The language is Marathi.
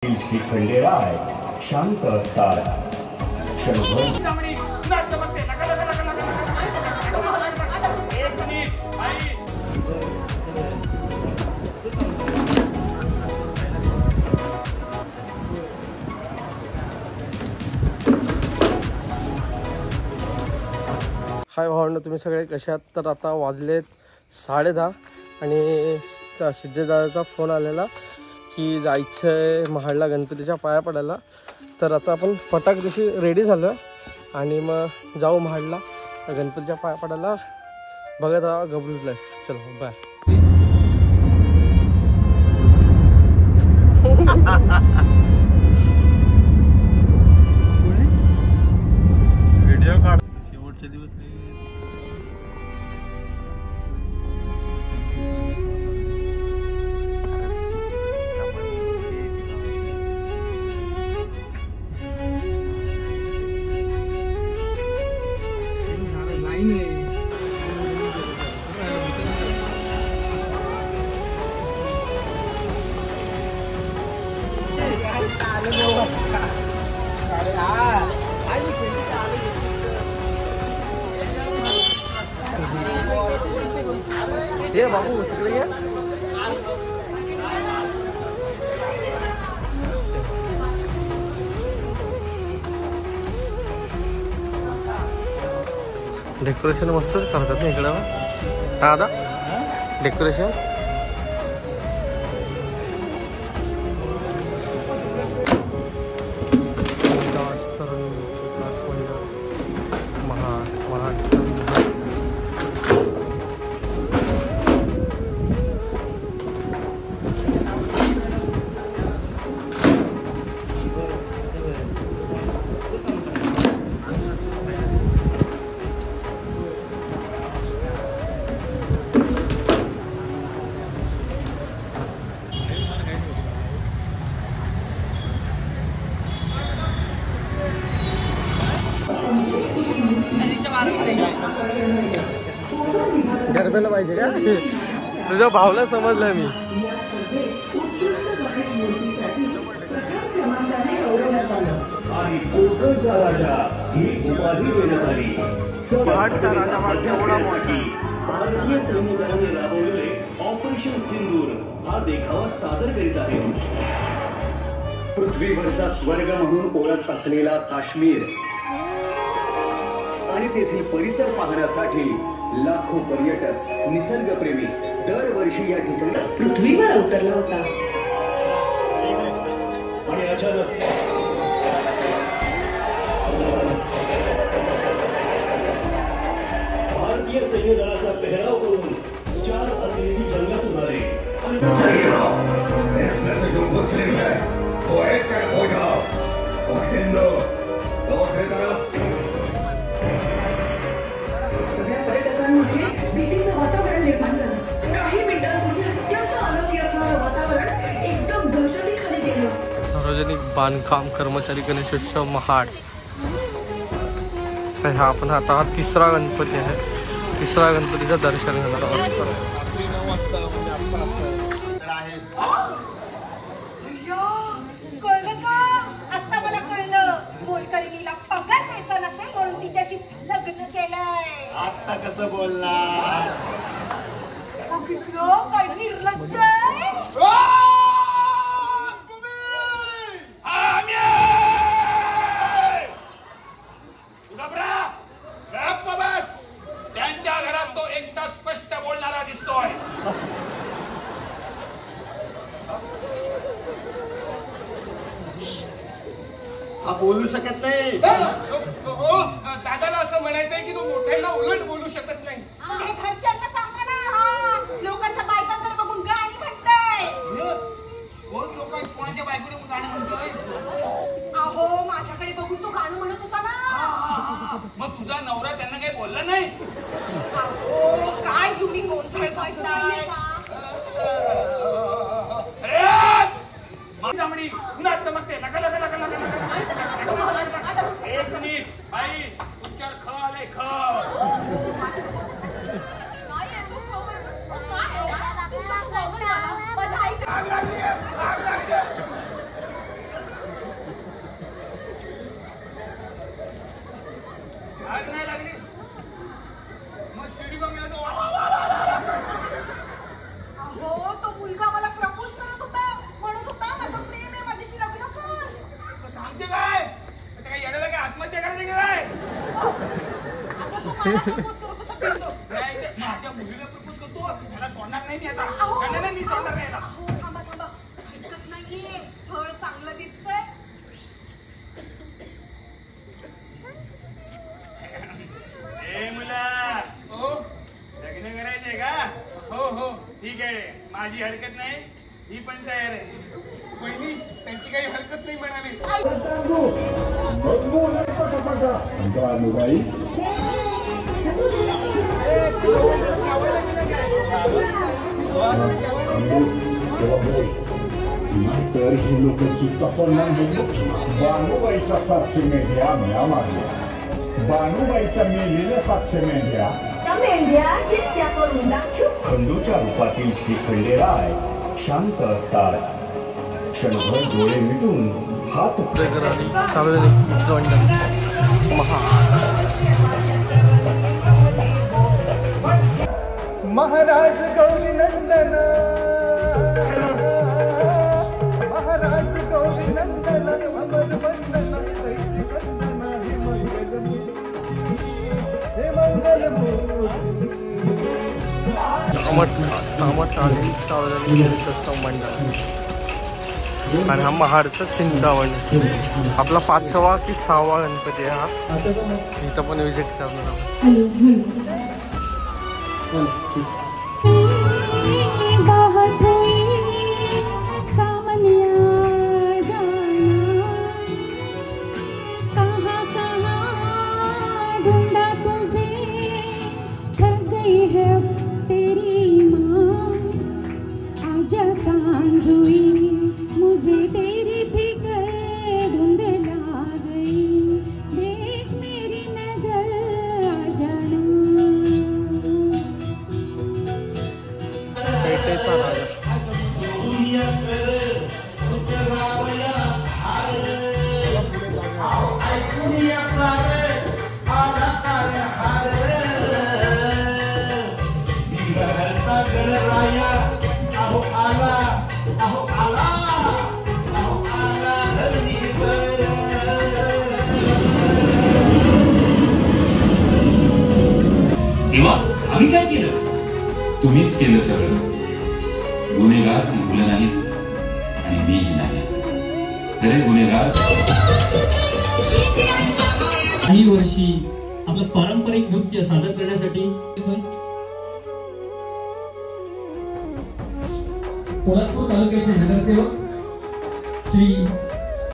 श्री खंडेराय शांत असतात. हाय भावंड, तुम्ही सगळे कसे आहात? तर आता वाजलेत 10:30 आणि सिद्धेदादाचा फोन आलेला की जायचं आहे महाडला गणपतीच्या पाया पडायला. तर आता आपण फटाक दिवशी रेडी झालो आणि मग जाऊ महाडला गणपतीच्या पाया पडायला. बघत राहा गबरूज लाईफ. चलो बाय. व्हिडिओ काढ. शेवटचे दिवस ये बाबू तिकडे ये. डेकोरेशन मस्तच करतात ना इकडं. हा दादा डेकोरेशन गरबेला पाहिजे का? तुझ्या भावला समजलं मी. महाडचा राजा वाट एवढा मोठी ऑपरेशन सिंदूर हा देखावा सादर करीत आहे. पृथ्वीवरचा स्वर्ग म्हणून ओळख असलेला काश्मीर आणि तेथील परिसर पाहण्यासाठी लाखो पर्यटक निसर्गप्रेमी दरवर्षी या ठिकाणी पृथ्वीवर अवतरला होता. आणि अचानक भारतीय सैन्य दलाचा पेहराव करून 4 अतिरेकी जंगलातून आले सगळ्या पर्यटकांमध्ये भीतीचं वातावरण निर्माण झालं. काही मिनिटांपूर्वी अत्यंत आनंदी असणारं वातावरण एकदम दहशतीखाली गेलं. सार्वजनिक बांधकाम कर्मचारी गणेशोत्सव महाड. तर हा आपण आता तिसरा गणपती आहे. तिसरा गणपतीचं दर्शन घेणार आहोत. कळलं का? आता मला कळलं. मोलकरीणीला पगार द्यायचा नसेल म्हणून तिच्याशी लग्न केलंय. आता कसं बोलणार? बघितलं काय निर्लज्ज आहे? त्यांच्या घरात तो एकटा स्पष्ट बोलणारा दिसतोय. हा बोलू शकत नाही. दादाला असं म्हणायचंय की तू मोठ्यांना उलट बोलू शकत नाही. हे घरच्यांना सांगा ना. हा लोकांच्या बायकांकडे बघून गाणी म्हणताय. कोण लोक कोणाच्या बायकोने गाणं म्हणतोय? अहो माझ्याकडे बघून तो गाणं म्हणत होता ना. मग तुझा नवरा त्यांना काही बोलला नाही? अहो काय तुम्ही गोंधळ करताय? जांभळी उन्हात चमकते. नका नका नका नका नका. एक मिनिट आई, तुमच्यावर ख आले ख. नाही ते माझ्या मुलीला प्रपोज करतो त्याला सोडणार नाही मी आता. नाही मी सोडणार नाही आता. थांबा थांबा हरकत नाहीये स्थळ चांगलं दिसतंय. ए मुला हो लग्न करायचंय का? हो हो ठीक आहे माझी हरकत नाही ही पण तयार आहे. वहिनी त्यांची काही हरकत नाही म्हणाली. तर ही लोकांची तपना बानूबाईचा 700 मेंढ्या म्या मारल्या. बानूबाईच्या मेलेल्या 700 मेंढ्या खंडूच्या रूपातील श्रीखंडे राय शांत असतात. क्षणभर डोळे मिटून हात सार्वजनिक जोडणं महाराज गौरी नंदन महाराज गौरी नंदन अमर वंदन सार्वजनिक गणेशोत्सव मंडळ आणि हा महाडचा चिंतामणी आपला 5वा की 6वा गणपती आहे हा. इथं पण विजिट करणार आहोत. तेव्हा आम्ही काय केलं? तुम्हीच केलं सगळं. गुन्हेगार ती मुलं नाहीत आणि मीही नाही. खरे गुन्हेगार काही वर्षी आपलं पारंपरिक नृत्य सादर करण्यासाठी पोलादपूर तालुक्याचे नगरसेवक श्री